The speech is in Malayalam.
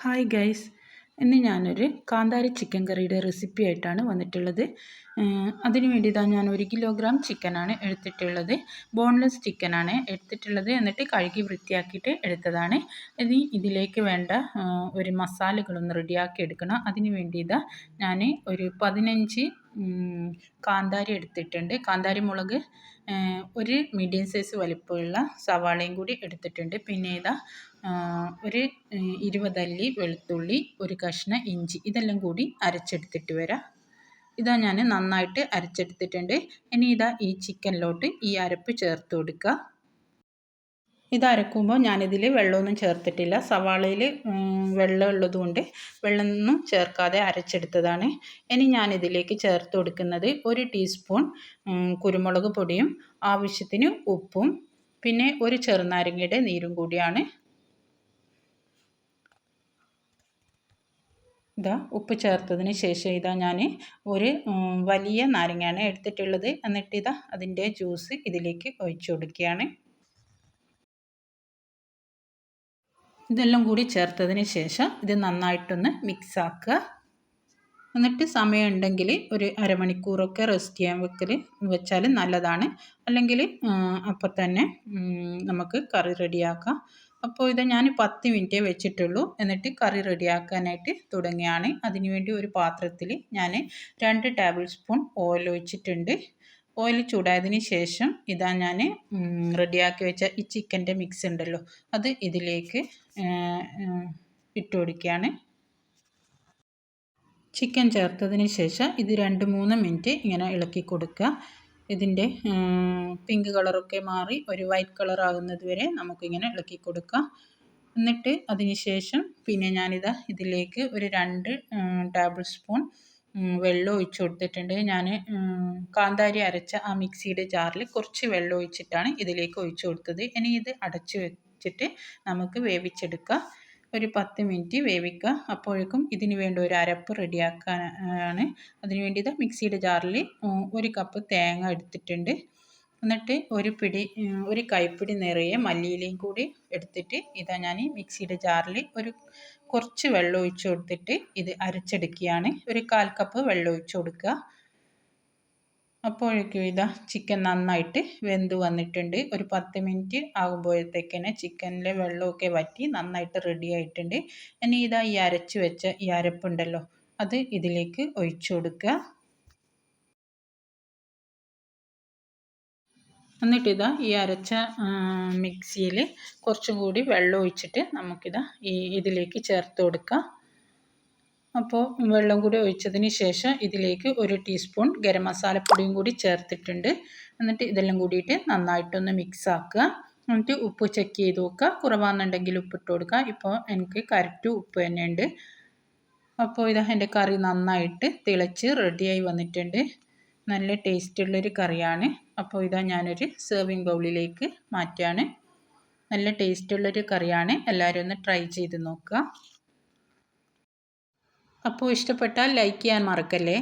ഹായ് ഗൈസ്, ഇന്ന് ഞാനൊരു കാന്താരി ചിക്കൻ കറിയുടെ റെസിപ്പി ആയിട്ടാണ് വന്നിട്ടുള്ളത്. അതിനു വേണ്ടി ഞാൻ 1 കിലോഗ്രാം ചിക്കനാണ് എടുത്തിട്ടുള്ളത്. ബോൺലെസ് ചിക്കനാണ് എടുത്തിട്ടുള്ളത്. എന്നിട്ട് കഴുകി വൃത്തിയാക്കിയിട്ട് എടുത്തതാണ്. ഇനി ഇതിലേക്ക് വേണ്ട ഒരു മസാലകളൊന്ന് റെഡിയാക്കി എടുക്കണം. അതിനു വേണ്ടി ഞാൻ ഒരു 15 കാന്താരി എടുത്തിട്ടുണ്ട്. കാന്താരി മുളക്, ഒരു മീഡിയം സൈസ് വലിപ്പമുള്ള സവാളയും കൂടി എടുത്തിട്ടുണ്ട്. പിന്നെ ഒരു 20 അല്ലി വെളുത്തുള്ളി, ഒരു കഷ്ണം ഇഞ്ചി, ഇതെല്ലാം കൂടി അരച്ചെടുത്തിട്ട് വരാം. ഞാൻ നന്നായിട്ട് അരച്ചെടുത്തിട്ടുണ്ട്. ഇനി ഈ ചിക്കനിലോട്ട് ഈ അരപ്പ് ചേർത്ത് കൊടുക്കുക. അരക്കുമ്പോൾ ഞാനിതിൽ വെള്ളമൊന്നും ചേർത്തിട്ടില്ല. സവാളയിൽ വെള്ളം ഉള്ളതുകൊണ്ട് വെള്ളമൊന്നും ചേർക്കാതെ അരച്ചെടുത്തതാണ്. ഇനി ഞാനിതിലേക്ക് ചേർത്ത് കൊടുക്കുന്നത് 1 ടീസ്പൂൺ കുരുമുളക് പൊടിയും ആവശ്യത്തിന് ഉപ്പും പിന്നെ ഒരു ചെറുനാരങ്ങയുടെ നീരും കൂടിയാണ്. ഉപ്പ് ചേർത്തതിന് ശേഷം ഞാൻ ഒരു വലിയ നാരങ്ങയാണ് എടുത്തിട്ടുള്ളത്. എന്നിട്ട് അതിൻ്റെ ജ്യൂസ് ഇതിലേക്ക് ഒഴിച്ചു കൊടുക്കുകയാണ്. ഇതെല്ലാം കൂടി ചേർത്തതിന് ശേഷം ഇത് നന്നായിട്ടൊന്ന് മിക്സ് ആക്കുക. എന്നിട്ട് സമയം ഉണ്ടെങ്കിൽ ഒരു അരമണിക്കൂറൊക്കെ റെസ്റ്റ് ചെയ്യാൻ വെച്ചാൽ നല്ലതാണ്. അല്ലെങ്കിൽ അപ്പം തന്നെ നമുക്ക് കറി റെഡിയാക്കാം. അപ്പോൾ ഞാൻ 10 മിനിറ്റേ വെച്ചിട്ടുള്ളൂ. എന്നിട്ട് കറി റെഡിയാക്കാനായിട്ട് തുടങ്ങുകയാണ്. അതിനുവേണ്ടി ഒരു പാത്രത്തിൽ ഞാൻ 2 ടേബിൾ സ്പൂൺ ഓയിൽ ഒഴിച്ചിട്ടുണ്ട്. ഓയിൽ ചൂടായതിന് ശേഷം ഞാൻ റെഡിയാക്കി വെച്ച ഈ ചിക്കൻ്റെ മിക്സ് ഉണ്ടല്ലോ, അത് ഇതിലേക്ക് ഇട്ട് കൊടുക്കുകയാണ്. ചിക്കൻ ചേർത്തതിന് ശേഷം ഇത് 2-3 മിനിറ്റ് ഇങ്ങനെ ഇളക്കി കൊടുക്കുക. ഇതിൻ്റെ പിങ്ക് കളറൊക്കെ മാറി ഒരു വൈറ്റ് കളർ ആകുന്നത് വരെ നമുക്കിങ്ങനെ ഇളക്കി കൊടുക്കാം. എന്നിട്ട് അതിന് ശേഷം പിന്നെ ഇതിലേക്ക് ഒരു 2 ടേബിൾ സ്പൂൺ വെള്ളം ഒഴിച്ച് കൊടുത്തിട്ടുണ്ട്. ഞാൻ കാന്താരി അരച്ച ആ മിക്സിയുടെ ജാറിൽ കുറച്ച് വെള്ളം ഒഴിച്ചിട്ടാണ് ഇതിലേക്ക് ഒഴിച്ച് കൊടുത്തത്. ഇനി ഇത് അടച്ച് വെച്ചിട്ട് നമുക്ക് വേവിച്ചെടുക്കാം. ഒരു 10 മിനിറ്റ് വേവിക്കുക. അപ്പോഴേക്കും ഇതിന് വേണ്ട ഒരു അരപ്പ് റെഡിയാക്കാനാണ്. അതിനുവേണ്ടി മിക്സിയുടെ ജാറിൽ 1 കപ്പ് തേങ്ങ എടുത്തിട്ടുണ്ട്. എന്നിട്ട് ഒരു കൈപ്പിടി നിറയെ മല്ലിയിലയും കൂടി എടുത്തിട്ട് ഞാൻ മിക്സിയുടെ ജാറിൽ കുറച്ച് വെള്ളം ഒഴിച്ച് കൊടുത്തിട്ട് ഇത് അരച്ചെടുക്കുകയാണ്. ഒരു 1/4 കപ്പ് വെള്ളം ഒഴിച്ച് കൊടുക്കുക. അപ്പോഴേക്കും ചിക്കൻ നന്നായിട്ട് വെന്ത് വന്നിട്ടുണ്ട്. ഒരു 10 മിനിറ്റ് ആകുമ്പോഴത്തേക്കിന് ചിക്കനിലെ വെള്ളമൊക്കെ വറ്റി നന്നായിട്ട് റെഡി ആയിട്ടുണ്ട്. ഇനി ഈ അരച്ച് വെച്ച ഈ അരപ്പുണ്ടല്ലോ, അത് ഇതിലേക്ക് ഒഴിച്ചു കൊടുക്കുക. എന്നിട്ട് ഈ അരച്ച മിക്സിയിൽ കുറച്ചും കൂടി വെള്ളം ഒഴിച്ചിട്ട് ഇതിലേക്ക് ചേർത്ത് കൊടുക്കാം. അപ്പോൾ വെള്ളം കൂടി ഒഴിച്ചതിന് ശേഷം ഇതിലേക്ക് 1 ടീസ്പൂൺ ഗരം മസാലപ്പൊടിയും കൂടി ചേർത്തിട്ടുണ്ട്. എന്നിട്ട് ഇതെല്ലാം കൂടിയിട്ട് നന്നായിട്ടൊന്ന് മിക്സ് ആക്കുക. എന്നിട്ട് ഉപ്പ് ചെക്ക് ചെയ്ത് നോക്കുക. കുറവാണെന്നുണ്ടെങ്കിൽ ഉപ്പിട്ട് കൊടുക്കുക. ഇപ്പോൾ എനിക്ക് കറക്റ്റ് ഉപ്പ് തന്നെയുണ്ട്. അപ്പോൾ എൻ്റെ കറി നന്നായിട്ട് തിളച്ച് റെഡിയായി വന്നിട്ടുണ്ട്. നല്ല ടേസ്റ്റുള്ളൊരു കറിയാണ്. അപ്പോൾ ഞാനൊരു സെർവിങ് ബൗളിലേക്ക് മാറ്റുകയാണ്. നല്ല ടേസ്റ്റുള്ളൊരു കറിയാണ്. എല്ലാവരും ഒന്ന് ട്രൈ ചെയ്ത് നോക്കുക. അപ്പോൾ ഇഷ്ടപ്പെട്ടാൽ ലൈക്ക് ചെയ്യാൻ മറക്കല്ലേ.